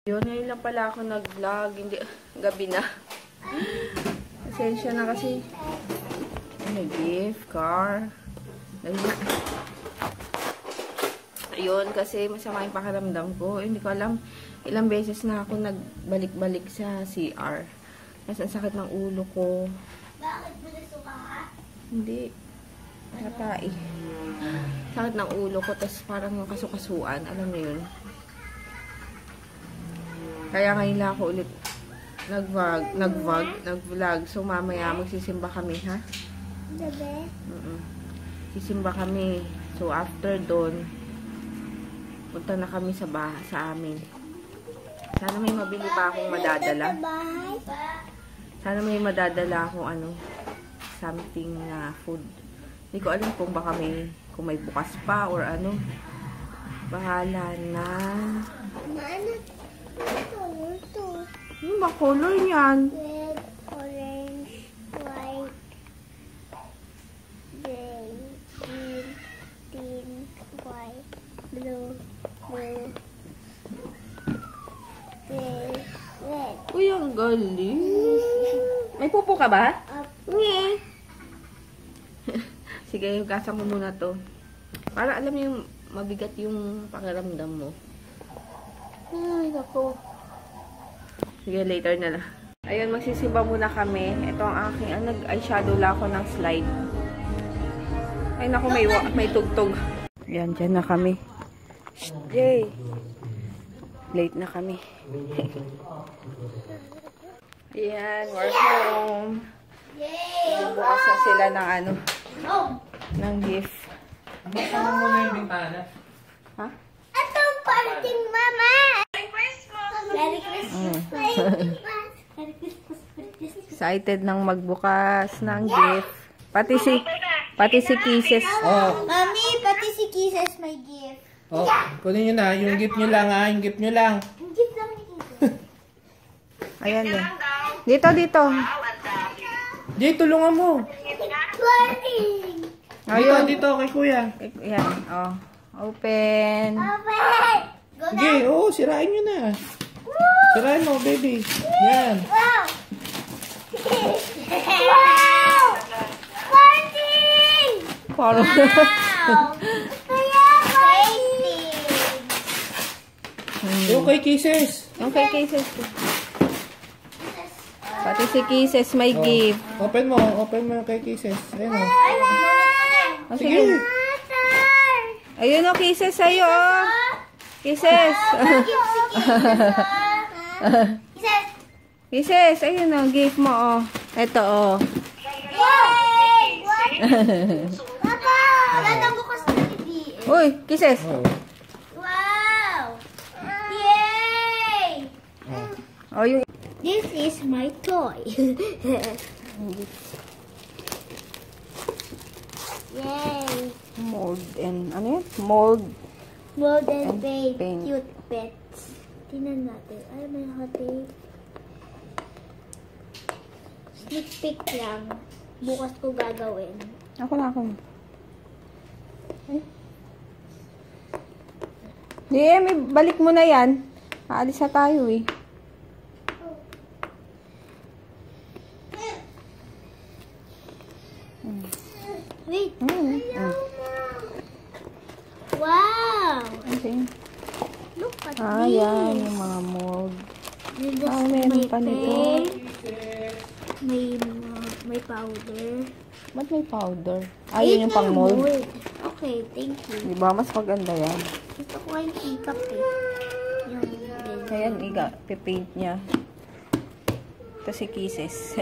Yun, ngayon lang pala ako nag-vlog. Hindi, gabi na. Pasensya na kasi. May gift, car. Ayun, kasi masama yung pakiramdam ko. Hindi ko alam, ilang beses na ako nagbalik-balik sa CR. Kasi ang sakit ng ulo ko. Bakit mo nasuka ka? Hindi. Natai. Sakit ng ulo ko, tapos parang yung kasukasuan. Alam mo yun? Kaya ngayon lang ako ulit nag-vlog. So, mamaya magsisimba kami, ha? Gabi? Sisimba kami. So, after doon, punta na kami sa amin. Sana may mabili pa akong madadala. Sana may madadala akong something na food. Hindi ko alam kung baka kung may bukas pa or ano. Bahala na. Ano ba color niyan? Red, orange, white, gray, green, white, blue, gray, red. Uy, ang galing. May pupo ka ba? Nge. Sige, hugasan mo muna to. Para alam mo yung mabigat yung pakiramdam mo. Ay, nako. Sige, later na lang. Ayun, magsisimba muna kami. Ito ang aking, nag-eyeshadow lang ako ng slide. Ay, naku, may tugtog. Ayan, dyan na kami. Yay! Late na kami. Ayan, we're home. Yay! Bukas na sila ng ng gift. Buksan mo muna yung bintana. Ha? Atong parting mama! Merry Christmas! Merry Christmas! Merry Christmas! Merry Christmas! Excited nang magbukas ng gift. Pati si Kisses. Oh. Mami, pati si Kisses may gift. Oh, kunin nyo na. Yung gift nyo lang ha. Yung gift nyo lang. Yung gift lang ni Kisses. Ayan din. Dito. Jay, tulungan mo. Parting! Ayun. Dito, kay kuya. Ayan. Oh. Open. Open! Go na! Jay, sirain nyo na. Sirain mo, baby. Yan. Wow! Wow! Parting! Parang. Wow! Kaya parting! Yung kay Kisses. Yung kay Kisses. Pati si Kisses may gift. Open mo yung kay Kisses. Ayun o. Oh, Sige. Ayun o, Kisses sa'yo o. Kisses. Kisses, ayun o, gift mo o. Ito o. Yay! Papa! Wala na bukas na hindi. Uy, Kisses. Oh. Wow! Yay! O, yung... This is my toy. Yay! Mold and, ano yun? Mold. Mold and paint. paint. Cute pets. Tingnan natin. Ay, may hati. Sneak peek lang. Bukas ko gagawin. Ako na. Di, may balik mo na yan. Aalis na tayo eh. Wait. Wow! Okay. Look at Yan, this. yung mga mold. Meron meron pa nito. May powder. Ba't may powder? Yun yung pang mold. Okay, thank you. Diba? Mas maganda yan. Gusto ko yung teacup eh. Yung Ayan, pipaint niya. Ito si Kisses.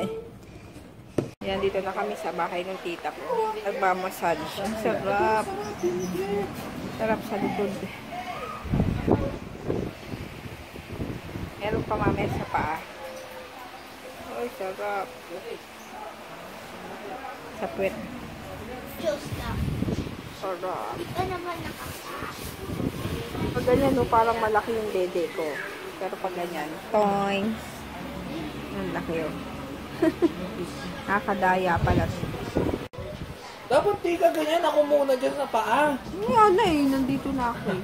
Ayan, dito na kami sa bahay ng tita ko. Nagmamassage. Ang sarap. Sarap sa likod. Meron pa mamaya sa paa. Ay, sarap. Sa puwet. juice na. Sarap. Ito naman nakaka. Pag ganyan, no, parang malaki yung dede ko. Pero pag ganyan, toing. Ang laki yun. Nakakadaya pala siya. Dapat di ka ganyan. Ako muna dyan sa paa. Nga na eh, nandito na ako eh.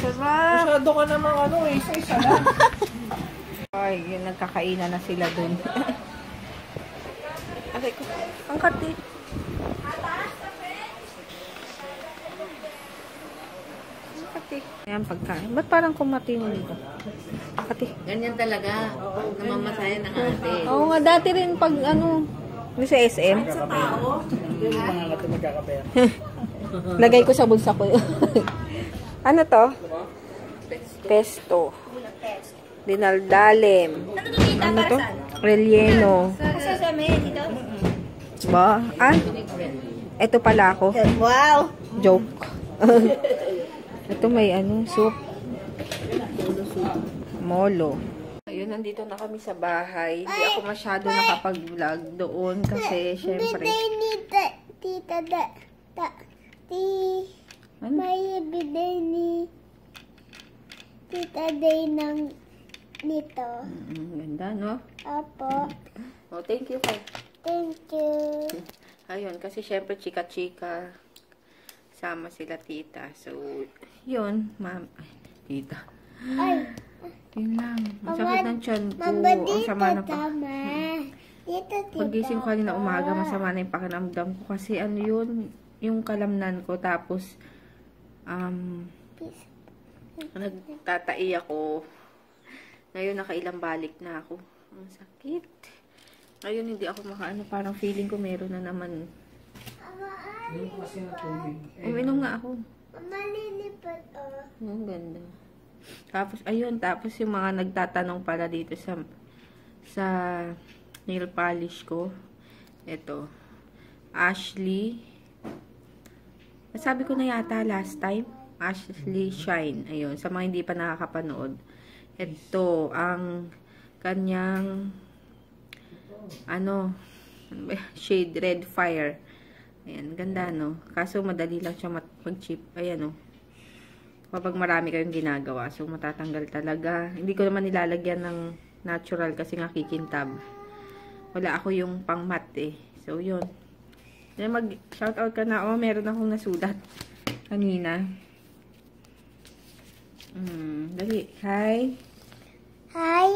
Sarap. Masyado ka namang isa-isa lang. Ay, yun, nagkakainan na sila dun. Aray ko, ang kati. Ang kati. Ayan, pagkain. Ba't parang kumati mo dito? Ang kati. Ganyan talaga. Namamasaya ng ate. Oo nga, dati rin pag ano, sa SM. Lagay ko sa bulsa ko. Ano to? Pesto. Dinaldalim. Ano to? Relleno. Ba? Ah? Ito pala ako. Wow! Joke. Ito may ano, soup. Molo. Ayun, nandito na kami sa bahay. Hindi ako masyado nakapag-vlog doon kasi syempre. Biday ni tita Ano? may biday ni tita day ng nito. Ganda, no? Opo. Oh, thank you, Kai. Thank you. Ayun, kasi syempre chika-chika. Sama sila tita. So, yun, ma'am. Ay, tita. Ay, Yun lang. Ang sakit ng tiyan ko. mama Ang dito sama na pa. tama. Dito tita. Paggising ko kanina umaga, masama na yung pakiramdam ko. Kasi ano yun, yung kalamnan ko. Tapos, nagtatai ako. Ngayon, nakailang balik na ako. Ang sakit. Ngayon, hindi ako makaano. Parang feeling ko meron na naman. Uminom nga ako. Malilipat oh. Ang ganda. Tapos, ayun. Tapos, yung mga nagtatanong pala dito sa nail polish ko. Ito. Ashley. Sabi ko na yata last time. Ashley Shine. Ayun. Sa mga hindi pa nakakapanood. Ito. Ang kanyang shade Red Fire. Ayan. Ganda, no? Kaso, madali lang siya mag-chip. Ayan, no? Kapag marami kayong ginagawa. So, matatanggal talaga. Hindi ko naman nilalagyan ng natural kasi nga kikintab. Wala ako yung pang matte, eh. So, yun. Mag-shoutout ka na. Oh, meron akong nasulat kanina. Dali. Hi. Hi.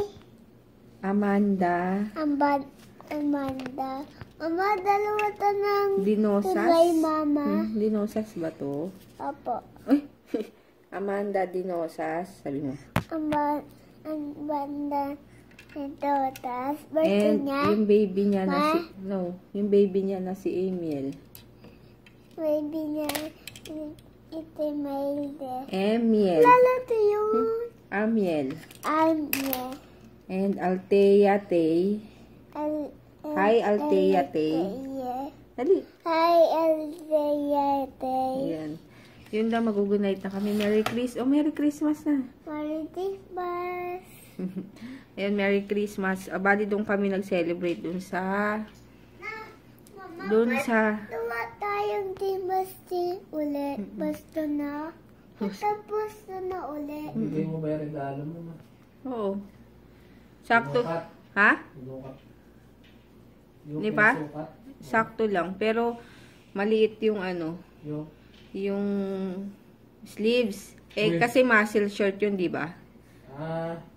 Amanda. Amanda. Mama, dalawa ta ng Dinosas. tulay, mama. Dinosas ba to? Opo. Uy. Amanda Dinosas. Sabi mo. Amanda Dinosas. Birthday And niya. yung baby niya yung baby niya na si Emil. Baby niya. Ito may Emil. Lala to yun. Amiel. Anya. And Althea Tay. Hi, Althea Tay. Dali. Hi, Althea Tay. Ayan. Yun lang, mag-good night na kami. Merry Christmas. Oh, Merry Christmas na. Merry Christmas. Ayan, Merry Christmas. Bali doon kami nag-celebrate doon sa Tuwa tayong Timothy ulit. Basta na. Tapos na ulit. Hindi mo ba yung regalo mo na? Oo. Sakto. Ha? Di ba? Sakto lang. Pero, maliit yung yung sleeves. Kasi muscle shirt yun, di ba?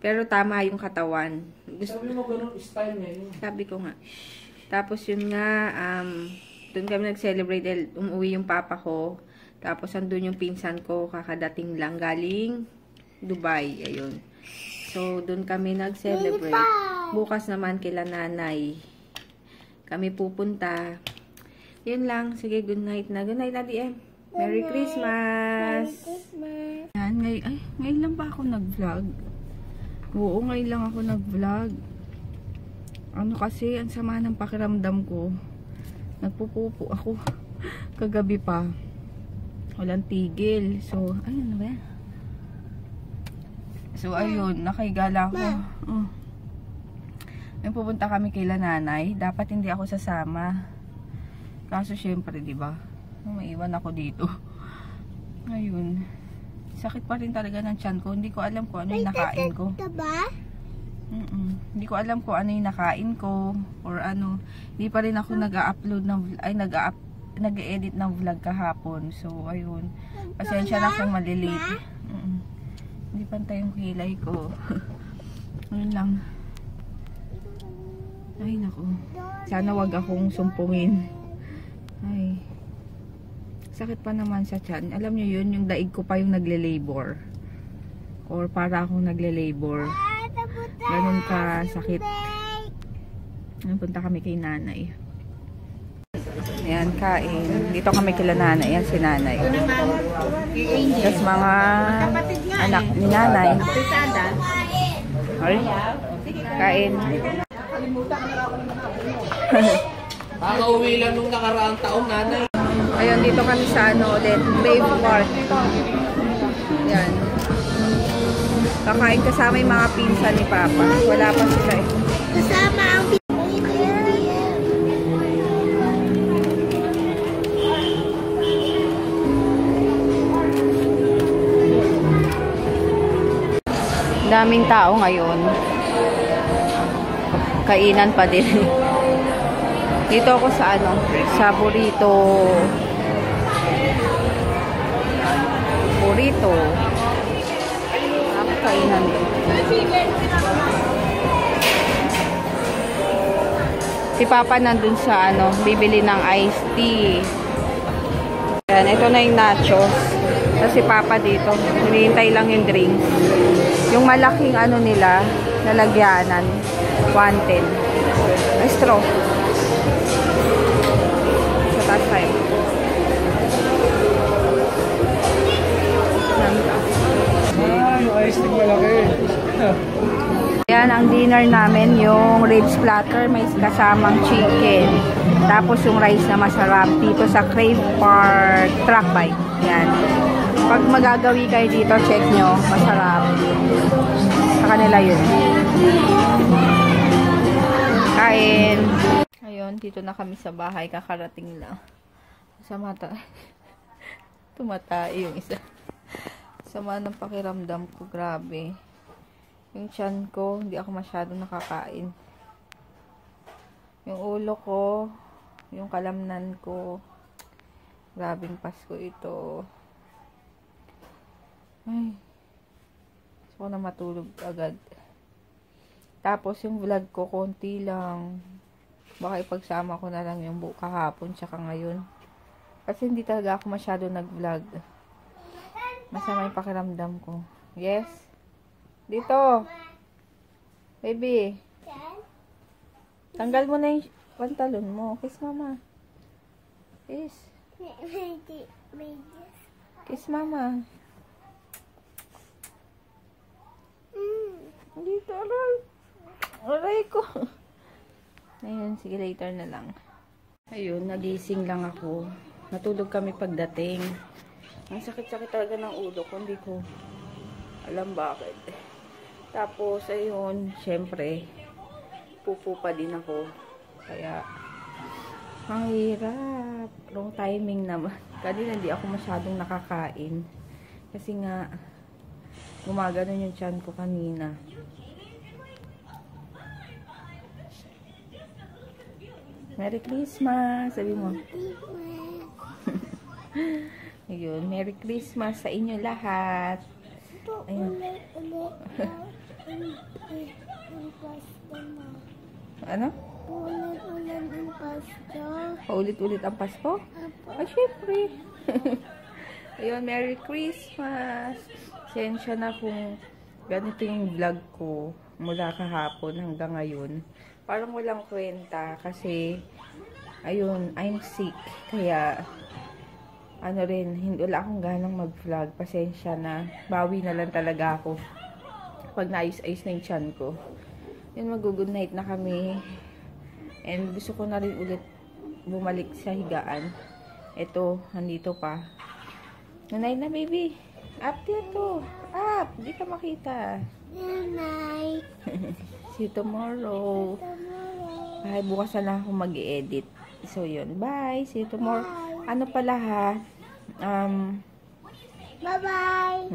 Pero tama yung katawan. Sabi mo ganun, style niya yun. Sabi ko nga. Tapos yun nga, doon kami nag-celebrate. Umuwi yung papa ko. Tapos andun yung pinsan ko, kakadating lang galing Dubai. Ayun. So, doon kami nag-celebrate. Bukas naman kila nanay kami pupunta. Yun lang. Sige, good night na. Good night na, DM. Merry Christmas! Yan, ngayon lang ba ako nag-vlog? Oo, ngayon lang ako nag-vlog. Ano kasi, ang sama ng pakiramdam ko. Nagpupupo ako. Kagabi pa. Walang tigil. So, ayun na ba yan? So, ayun. Nakaigala ako. Oh. May pupunta kami kay nanay. Dapat hindi ako sasama. Kaso, syempre, diba? Maiwan ako dito. Ayun. Sakit pa rin talaga ng tiyan ko. Hindi ko alam kung ano yung nakain ko. Hindi ko alam kung ano yung nakain ko. Or ano. Hindi pa rin ako nag-upload ng nag-edit ng vlog kahapon. So, ayun. Pasensya na kung malilate. Hindi pantay yung kilay ko. Ayun lang. Ay, naku. Sana wag akong sumpungin. Ay. Sakit pa naman sa tiyan. Alam nyo yun, yung daig ko pa yung nagle-labor. Or para akong nagle-labor. Ganun ka sakit. Punta kami kay nanay. Ayan, kain. Dito kami kila nanay. Ayan si nanay. Tapos mga anak ni nanay. Ay, kain. Kakauwi lang nung nakaraang taon, nanay. Ayun, dito kami sa ano ulit, Brave Park. Yan. Kakain kasama yung mga pinsan ni Papa. Wala pa sila eh. Kasama ang Daming tao ngayon. Kainan pa din. Dito ako sa ano, sa burrito. Kainan din. Si Papa nandun sa ano, bibili ng iced tea. Ayan, ito na yung nachos. Tapos si Papa dito, hinihintay lang yung drinks. Yung malaking ano nila, lalagyanan, 110. Straw. Sa taas tayo. Ice cream malaki. Yan ang dinner namin, yung ribs platter, may kasamang chicken. Tapos yung rice na masarap dito sa Crave Park Truck Bike. Yan. Pag magagawi kayo dito, check nyo. Masarap. Sa kanila yun. Kain. Ayun, dito na kami sa bahay. Kakarating lang. Sa mata. Tumatay yung isa. Sama ng pakiramdam ko. Grabe. Yung tiyan ko, hindi ako masyado nakakain. Yung ulo ko, yung kalamnan ko. Grabing Pasko ito. Ay. Gusto ko na matulog agad. Tapos yung vlog ko, konti lang. Baka ipagsama ko na lang yung kahapon tsaka ngayon. Kasi hindi talaga ako masyado nag-vlog. Masama yung pakiramdam ko. Yes? Dito. Baby. Tanggal mo na yung pantalon mo. Kiss mama. Kiss. Kiss mama. Dito, aray. Aray ko. Ayun, sige later na lang. Ayun, nagising lang ako. Natulog kami pagdating. Ang sakit-sakit talaga ng ulo ko. Hindi ko alam bakit. Tapos, ayun, syempre, pupo pa din ako. Kaya, ang hirap. Wrong timing naman. Kanina hindi ako masyadong nakakain. Kasi nga, gumaganon yung tiyan ko kanina. Merry Christmas! Sabi mo. Ayun, Merry Christmas sa inyo lahat. Ayun. Ano? Ulit-ulit ang Pasko. Paulit-ulit ang Pasko? Ay, syempre. Ayun, Merry Christmas. Sensya na kung ganito yung vlog ko mula kahapon hanggang ngayon. Parang walang kwenta kasi ayun, I'm sick. Kaya ano rin, hindi wala akong ganang mag-vlog. Pasensya na. Bawi na lang talaga ako pag naayos-ayos na yung tiyan ko. Yun, mag-good night na kami. And gusto ko na rin ulit bumalik sa higaan. Ito, nandito pa. Nanay na, baby. Up dito. Up. Di ka makita. Nanay. See you tomorrow. Ay, bukas na lang ako mag-edit. So, yun. Bye. See you tomorrow. Ano pala ha? Bye-bye.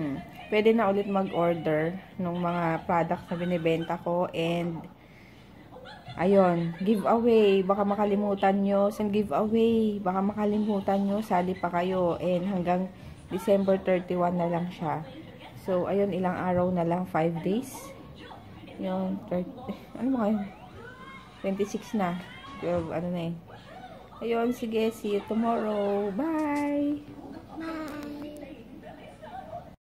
Pwede na ulit mag-order ng mga products na binibenta ko. And, ayun, giveaway. Baka makalimutan nyo. Sa giveaway, baka makalimutan nyo. Sali pa kayo. And hanggang December 31 na lang siya. So, ayun, ilang araw na lang. 5 days. Yung, ano ba kayo? 26 na. 12, ano na eh. Ayun, sige. See you tomorrow. Bye!